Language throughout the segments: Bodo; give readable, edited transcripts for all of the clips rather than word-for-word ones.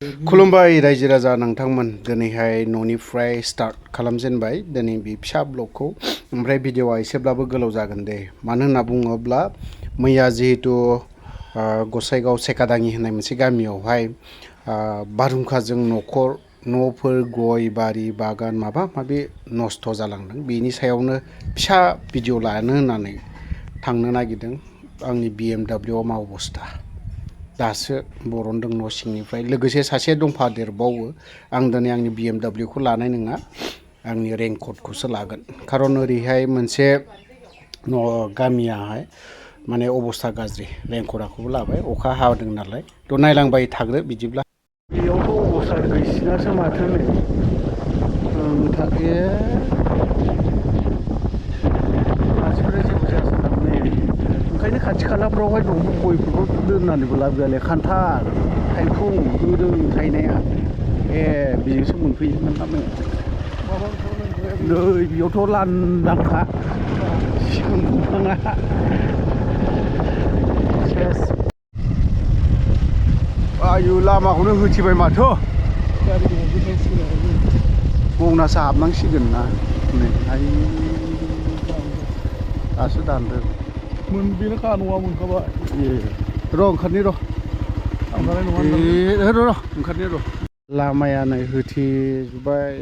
खुलुमबाय रायजो राजा नोंथांमोन दिनैहाय न'निफ्राय स्टार्ट खालामजेनबाय दिनै बे फिसा ब्लगखौ ओमफ्राय भिडिअआ एसेब्लाबो गोलाव जागोन दे मानो होनना बुङोब्ला मैया जिहेतु गसाइगाव सेकादाङि होननाय मोनसे गामियावहाय बारहुंखाजों न'फोर गय बारि बागान माबा माबि नस्थ' जालांदों बेनि सायावनो फिसा भिडिअ लानो होननानै थांनो नागिरदों आंनि BMW आव मा अबस्था दासो बरनदों न' सिंनिफ्राय लोगोसे सासे दंफादेरबावो आं दिनै आंनि BMW खौ लानाय नङा आंनि रेनकटखौसो लागोन खारन ओरैहाय मोनसे गामियाहाय माने अबस्था गाज्रि रेनकटखौबो लाबाय अखा हादों नालाय थ' नायलांबाय थाग्रो बिदिब्ला बेयावथ' अबस्था गैसिनासो माथो नै मानसिफोरा जेबो जायासै थारमाने ओंखायनो खाथि खालाफ्रावहाय दंफां गयफोरखौ दोननानैबो लाब गैयालै खान्थाल थाइखं गोदों थायनाया बेजोंसो मोनफैयोमोन ना नै बेयावथ' लांदांखा सिगुन दंफाङा सेस आयु लामाखौनो होथिबाय माथो गंनासो हाबनांसिगोन ना नै आयु दासो दानदों बेनोखा न'आ मोनखाबाय र' ओंखारनि र' ओंखारनि र' लामाया नै होथेजोब्बाय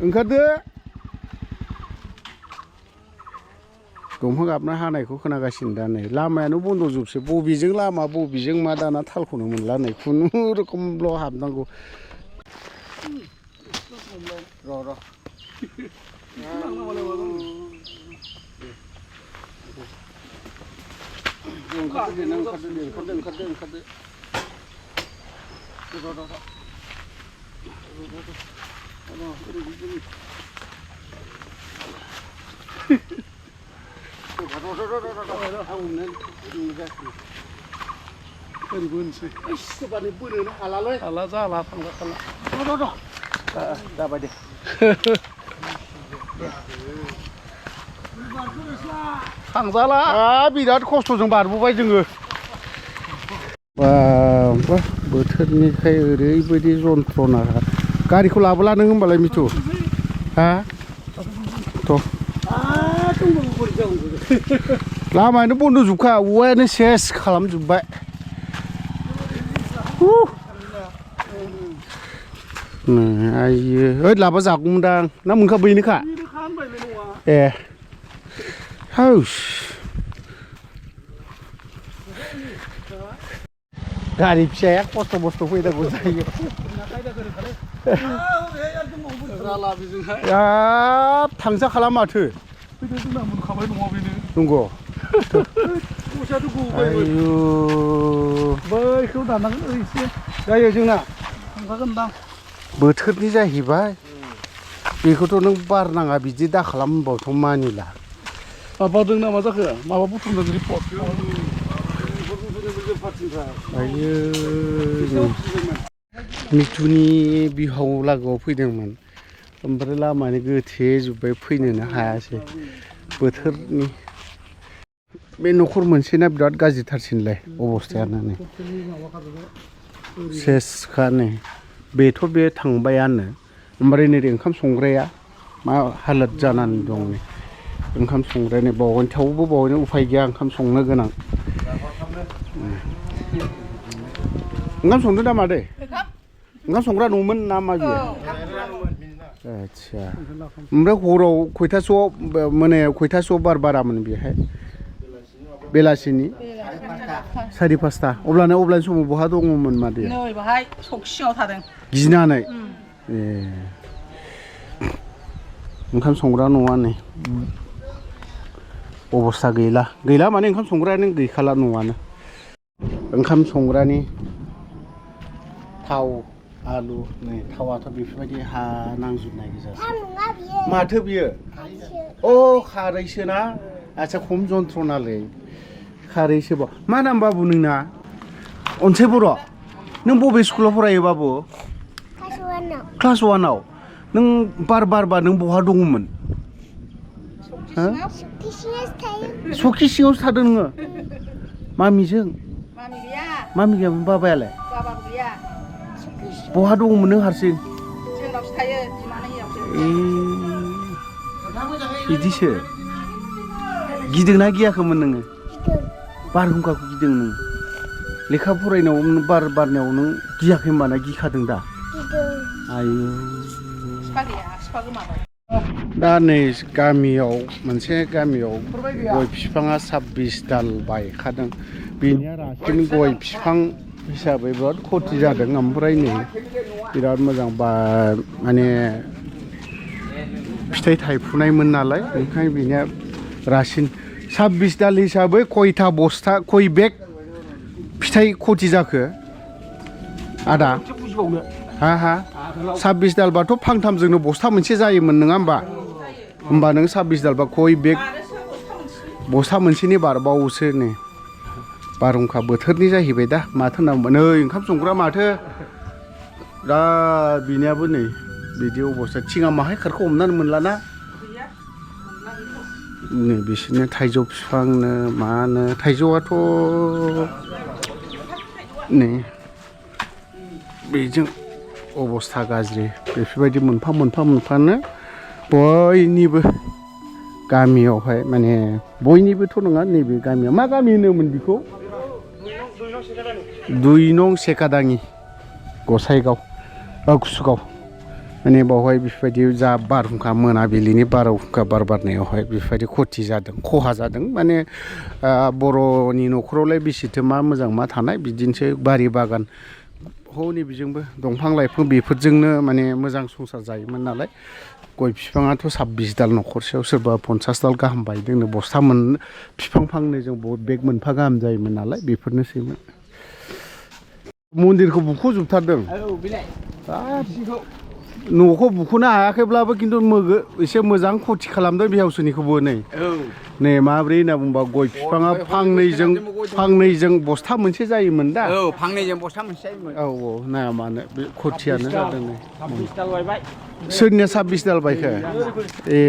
ओंखारदो दंफां गाबना हानायखौ खोनागासिनो दा नै लामायानो बन्द' जोबसै बबेजों लामा बबेजों मा दाना थालखौनो मोनला नै खुनुरुखुमल' हाबनांगौ र' ओंखारदो हाला जाला थांला जाबाय दे थांजाला बिराद खस्थ'जों बारबोबाय जोङो बोथोरनिखाय ओरैबायदि जन्थ्रना गारिखौ लाबोला नों होमबालाय मिथु लामायानो बन्द' जोबखा औवायानो सेस खालामजोब्बाय आयो ओइ लाबा जागौमोनदां ना मोनखाबैनोखा गारि फिसाया खस्थ' मस्थ' फैनांगौ जायो थांजाखाला माथो मोनखाबाय नङा बेनो नंगौ आयु बैखौ दाननांगोन एसे जायो जोंना थांखागोनदां बोथोरनि जाहैबाय बेखौथ' नों बार नाङा बिदि दा खालाम होनबाथ' मानिला माबादों ना मा जाखो माबा बुथुमदों रिपर्ट आयो मिथुनि बिहाव लागोआव फैदोंमोन ओमफ्राय लामानि गोथे जोब्बाय फैनोनो हायासै बोथोरनि बे न'खर मोनसेना बिराद गाज्रिथारसिनलाय अबस्थायानो नै सेसखा नै बेथ' बे थांबायानो ओमफ्राय नै ओंखाम संग्राया मा हालोद जानानै दं नै ओंखाम संग्राया नै बावहाय थेवबो बावहायनो उफाय गैया ओंखाम संनो गोनां ओंखाम संदों दा मादै ओंखाम संग्रा न'मोन ना मा बियो आदसा ओमफ्राय हराव खयथासोआव मोनायाव खयथासोआव बार बारामोन बेहाय बेलासिनि 4:30 अब्लानो समाव बहा दङमोन मादै नै बाहाय सौखि सिङाव थादों गिनानै ओंखाम संग्रा न'आ नै अबस्था गैला माने ओंखाम संग्रायानो गैखाला न'आनो ओंखाम संग्रानि थाव आलु नै थावाथ' बेफोरबायदि हा नांजोबनाय गोजासो माथो बियो खारैसोना आच्छा खम जन्थ्रनालै खारैसोबाव मा नाम बाबु नोंना अनसाय बर' नों बबे स्कुलाव फरायो बाबु क्लास 1आव नों बारबा नों बहा दङमोन सखि सिङावसो थादों नोङो मामिजों मामि गैया मामि गैयामोन बाबायालाय बाबाबो गैया बहा दङमोन नों हारसिं जोंनावसो थायो बिमानै हियावसो बिदिसो गिदोंना गियाखैमोन नोङो बारहुंखाखौ गिदों नों लेखा फरायनायाव बार बारनायाव नों गियाखै होनबाना गिखादों दा आयु बिफा गैया बिफा गोमाबाय दा नै गामियाव मोनसे गामियाव गय बिफाङा 26 दाल बायखादों बेनिया रासिन गय बिफां हिसाबै बिराद खथि जादों ओमफ्राय नै बिराद मोजां माने फिथाइ थायफुनायमोन नालाय ओंखायनो बेनिया रासिन 26 दाल हिसाबै खयथा बस्था खय बेग फिथाइ खथि जाखो आदा हा 26 दालबाथ' फांथामजोंनो बस्था मोनसे जायोमोन नङा होमबा नों 26 दालबा खय बेग बस्था मोनसेनि बारबावोसो नै बारहुंखा बोथोरनि जाहैबाय दा माथो होनना बुंबाय नै ओंखाम संग्रा माथो दा बिनियाबो नै बिदि अबस्था थिङा माहाय खारखौ हमनानै मोनलाना नै बिसोरनो थाइजौ बिफांनो मानो थाइजौआथ' नै बेजों अबस्था गाज्रि बेफोरबायदि मोनफा मोनफानो बयनिबो गामियावहाय माने बयनिबोथ' नङा नैबे गामियाव मा गामि होनोमोन बेखौ 2 नं सेकादाङि गसाइगाव कुसुगाव माने बावहाय बेफोरबायदि जा बारहुंखा मोनाबिलिनि बारहुंखा बारनायावहाय बेफोरबायदि खथि जादों खहा जादों माने बर'नि न'खरावलाय बेसेथो मा मोजां मा थानाय बिदिनोसै बारि बागान हनै बेजोंबो दंफां लाइफां बेफोरजोंनो माने मोजां संसार जायोमोन नालाय गय बिफाङाथ' 26 दाल न'खरसेयाव सोरबा 50 दाल गाहाम बायदोंनो बस्था बिफां फांनैजों बेग मोनफा गाहाम जायोमोन नालाय बेफोरनोसैमोन मन्दिरखौ बुख'जोबथारदों न'खौ बुख'नो हायाखैब्लाबो खिन्थु एसे मोजां खथि खालामदों बिहावसोनिखौबो नै माब्रै होनना बुंबा गय बिफाङा फांनैजों बस्था मोनसे जायोमोन दा फांनैजों बस्था मोनसे जायोमोन औ नाया मानो बे खथियानो जादों नै सोरनिया 26 दाल बायखो ए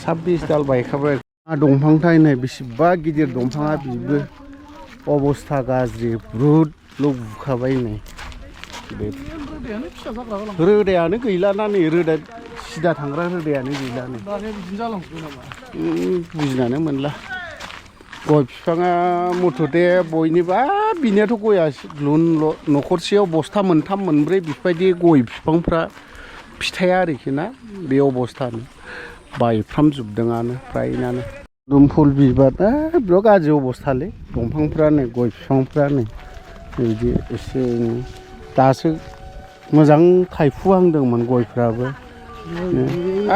26 दाल बायखाबाय दंफां थायनाय बेसेबा गिदिर दंफाङा बिबो अबस्था गाज्रि ब्रुद बुखाबाय नै रोदायानो गैलाना नै रोदा सिदा थांग्रा रोदायानो गैला नै बुजिनानै मोनला गय बिफाङा मथथे बयनिबो बिनियाथ' गया न'खरसेयाव बस्था मोनथाम मोनब्रै बेफोरबायदि गय बिफांफ्रा फिथाइया आरोखि ना बे अबस्थानो बायफ्रामजोबदोंआनो फ्रायनानो दुमफुल बिबार बिराद गाज्रि अबस्थालै दंफांफ्रा नै गय बिफांफ्रा नै बिदि एसे दासो मोजां थायफुहांदोंमोन गयफ्राबो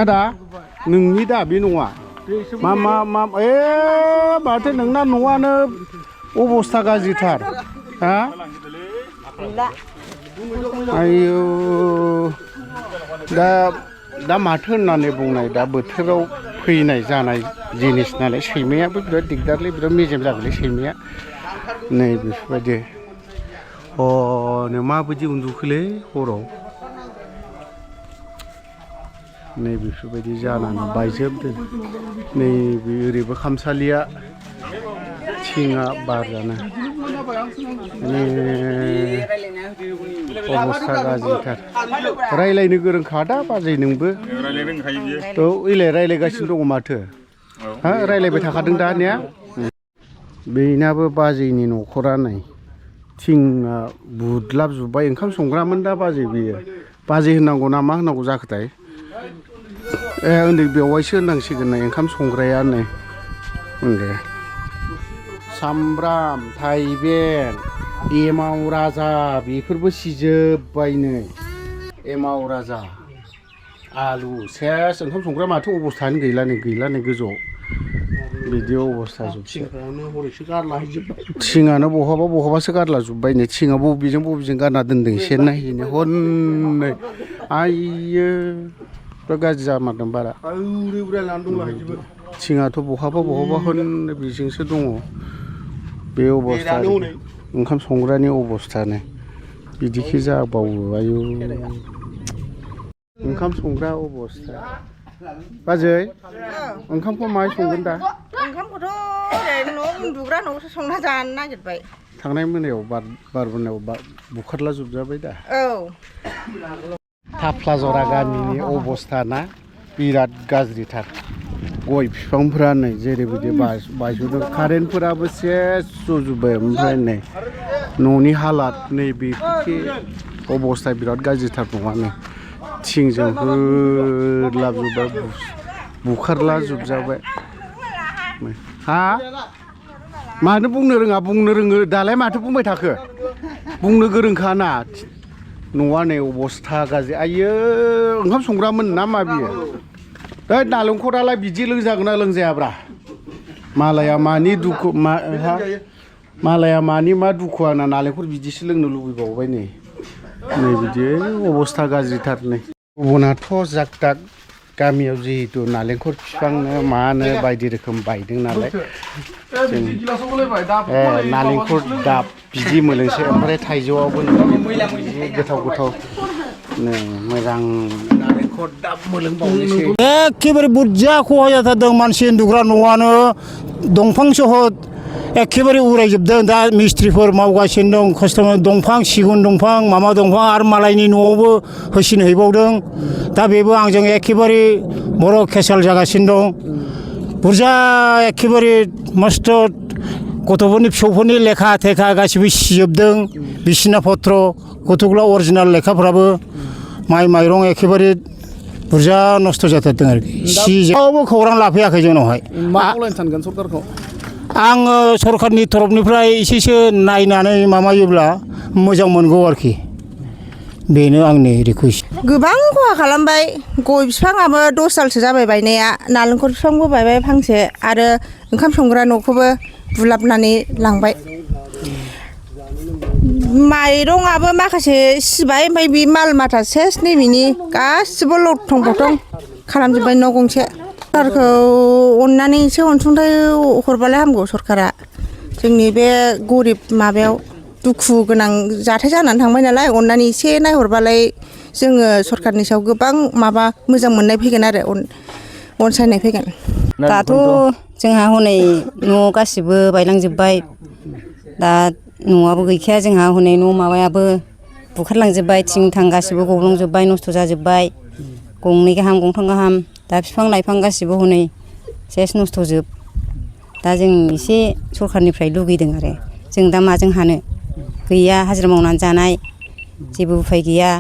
आदा नोंनि दा बे नङा मा माथो नोंना न'आनो अबस्था गाज्रिथार हा आयौ दा माथो होननानै बुंनाय दा बोथोराव फैनाय जानाय जिनिस नालाय सैमायाबो बिराद दिगदारलै बिराद मेजेम जागोनलै सैमाया नै बेफोरबायदि माबायदि उन्दुखोलै हराव नै बेफोरबायदि जानानै बायजोबदों नै बे ओरैबो खामसालिया थिङा बारजानो अबस्था गाज्रिथार रायलायनो गोरोंखा दा बाजै नोंबो औ इलाय रायलायगासिनो दङ माथो हा रायलायबाय थाखादों दा ने बेनाबो बाजैनि न'खरा नै थिङा बुदलाबजोब्बाय ओंखाम संग्रामोन दा बाजै बेयो बाजै होननांगौ ना मा होननांगौ जाखोथाय उन्दै बेवाइसो होननांसिगोन नै ओंखाम संग्राया नै उन्दै सामब्राम थाइबें एमाव राजा बेफोरबो सिजोब्बाय नै एमाव राजा आलु सेस ओंखाम संग्रा माथो अबस्थायानो गैला नै गोजौआव बिदि अबस्था जोबसै थिङानो बहाबासो गारला जोब्बाय नै थिङा बबेजों गारना दोन्दों एसे नायहैनो हनै आइयो बिराद गाज्रि जामारदों बारा थिङाथ' बहाबा हनै बेजोंसो दङ बे अबस्था ओंखाम संग्रानि अबस्थानो बिदिखि जाबावो आयु ओंखाम संग्रा अबस्था बाजै ओंखामखौ माहाय संगोन दा ओंखामखौथ' ओरै न' उन्दुग्रा न'आवसो संना जानो नागिरबाय थांनाय मोनायाव बारबोनायाव बुखारला जोबजाबाय दा औ थाफ्लाजरा गामिनि अबस्था ना बिराद गाज्रिथार गय बिफांफोरा नै जेरैबायदि बायजोबदों कारेन्टफोराबो सेस जजोब्बाय ओमफ्राय नै न'नि हालात नै बेफोरखि अबस्था बिराद गाज्रिथार नङा नै थिंजों होलाबजोब्बाय बुखारला जोबजाबाय हा मानो बुंनो रोङो दालाय माथो बुंबाय थाखो बुंनो गोरोंखा ना न'आ नै अबस्था गाज्रि आइयो ओंखाम संग्रामोन ना मा बियो दा नालेंखरालाय बिदि लोंजागोन ना लोंजायाब्रा मालाया मानि दुखु मालाया मानि मा दुखु आंना नालेंखर बिदिसो लोंनो लुबैबावबाय नै बिदि अबस्था गाज्रिथार नै गुबुनाथ' जाक ताक गामियाव जिहेतु नालेंखर बिफांनो मानो बायदि रोखोम बायदों नालाय नालेंखर दाब बिदि मोनोसै ओमफ्राय थाइजौआवबो गोथाव मोजां नालेंखर दाब मोनलोंबावनोसै एखेबारे बुरजा खहा जाथारदों मानसि उन्दुग्रा न'आनो दंफां सहर एखेबारे उरायजोबदों दा मिस्ट्रिफोर मावगासिनो दं खस्थ' दंफां सिगुन दंफां माबा दंफां आरो मालायनि न'आवबो होसिनहैबावदों दा बेबो आंजों एखेबारे बर' केसाल जागासिनो दं बुरजा एखेबारे मस्थ' गथ'फोरनि फिसौफोरनि लेखा थेखा गासिबो सिजोबदों बिसिना पत्र गथ'फ्रा अरिजिनाल लेखाफ्राबो माइ माइरं एखेबारे बुरजा नस्थ' जाथारदों आरोखि सिजेरावबो खौरां लाफैयाखै जोंनावहाय मा खावलायनो सानगोन सरकारखौ आङो सरकारनि तरफनिफ्राय एसेसो नायनानै माबायोब्ला मोजां मोनगौ आरोखि बेनो आंनि रिकुवेस्ट गोबां खहा खालामबाय गय बिफाङाबो 10 दालसो जाबाय बायनाया नालेंखर बिफांबो बायबाय फांसे आरो ओंखाम संग्रा न'खौबो बुलाबनानै लांबाय माइरंआबो माखासे सिबाय ओमफ्राय बे माल माथा सेस नैबेनि गासिबो लथं फथं खालामजोब्बाय न' गंसे सरकारखौ अननानै एसे अनसुंथाइ हरबालाय हामगौ सरकारा जोंनि बे गरिब माबायाव दुखु गोनां जाथाय जानानै थांबाय नालाय अननानै एसे नायहरबालाय जोङो सरकारनि सायाव गोबां माबा मोजां मोननाय फैगोन आरो अनसायनाय फैगोन दाथ' जोंहा हनै न' गासिबो बायलांजोब्बाय दा न'आबो गैखाया जोंहा हनै न' माबायाबो बुखारलांजोब्बाय थिं थां गासिबो गब्लंजोब्बाय नस्थ' जाजोब्बाय गंनै गाहाम गंथाम गाहाम दा बिफां लाइफां गासिबो हनै सेस नस्थ'जोब दा जों एसे सरकारनिफ्राय लुगैदों आरो जों दा माजों हानो गैया हाजिरा मावनानै जानाय जेबो उफाय गैया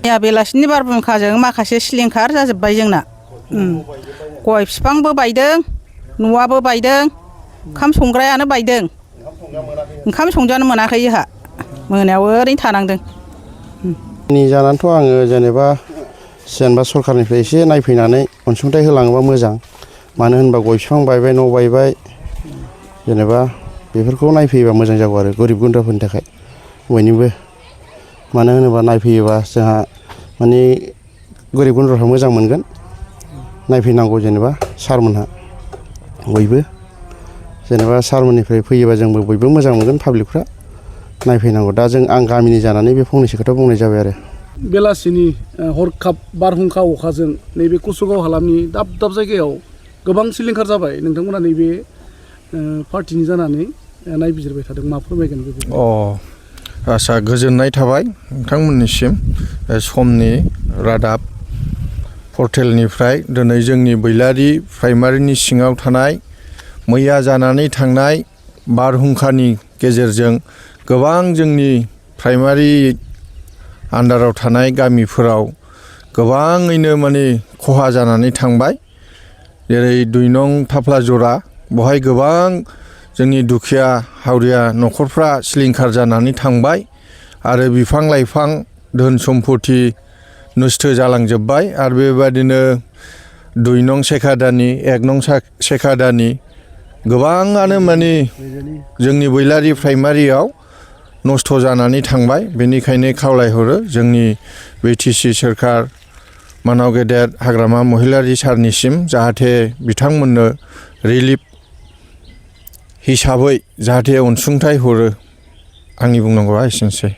मैया बेलासिनि बारहुंखाजों माखासे सिलिंखार जाजोब्बाय जोंना गय बिफांबो बायदों न'आबो बायदों ओंखाम संग्रायानो बायदों ओंखाम संजानो मोनाखै जोंहा मोनायाव ओरैनो थानांदों जानानैथ' आङो जेनेबा सरकारनिफ्राय एसे नायफैनानै अनसुंथाइ होलाङोबा मोजां मानो होनबा गय बिफां बायबाय न' बायबाय जेनेबा बेफोरखौ नायफैयोबा मोजां जागौ आरो गोरिब गुन्द्राफोरनि थाखाय बयनिबो मानो होनोबा नायफैयोबा जोंहा माने गोरिब गुन्द्राफ्रा मोजां मोनगोन नायफैनांगौ जेनेबा सारमोनहा बयबो जेनेबा सारमोननिफ्राय फैयोबा जोंबो बयबो मोजां मोनगोन पाब्लिकफ्रा नायफैनांगौ दा आं गामिनि जानानै बे फंनैसो खोथा बुंनाय जाबाय आरो बेलासिनि हरखाब बारहुंखा अखाजों नैबे कुसुगाव हालामनि दाब दाब जायगायाव गोबां सिलिंखार जाबाय नोंथांमोना नैबे पार्टिनि जानानै नायबिजिरबाय थादों मा फोरमायगोन बेखौ आसा गोजोननाय थाबाय नोंथांमोननिसिम समनि रादाब पर्टेलनिफ्राय दिनै जोंनि बैलारि प्राइमारिनि सिङाव थानाय मैया जानानै थांनाय बारहुंखानि गेजेरजों गोबां जोंनि प्राइमारि आन्दाराव थानाय गामिफोराव गोबाङैनो माने खहा जानानै थांबाय जेरै 2 नं थाफ्लाजरा बहाय गोबां जोंनि दुखिया हावरिया न'खरफ्रा सिलिंखार जानानै थांबाय आरो बिफां लाइफां धोन सम्पति नस्थ' जालांजोब्बाय आरो बेबायदिनो 2 नं सेखादानि 1 नं सेखादानि गोबाङानो माने जोंनि बैलारि प्राइमारियाव नस्थ' जानानै थांबाय बेनिखायनो खावलायहरो जोंनि बिटिसि सोरखार मानाव गेदेर हाग्रामा महिलारि सारनिसिम जाहाथे बिथांमोननो रिलिफ हिसाबै जाहाथे अनसुंथाइ हरो आंनि बुंनांगौआ एसेनोसै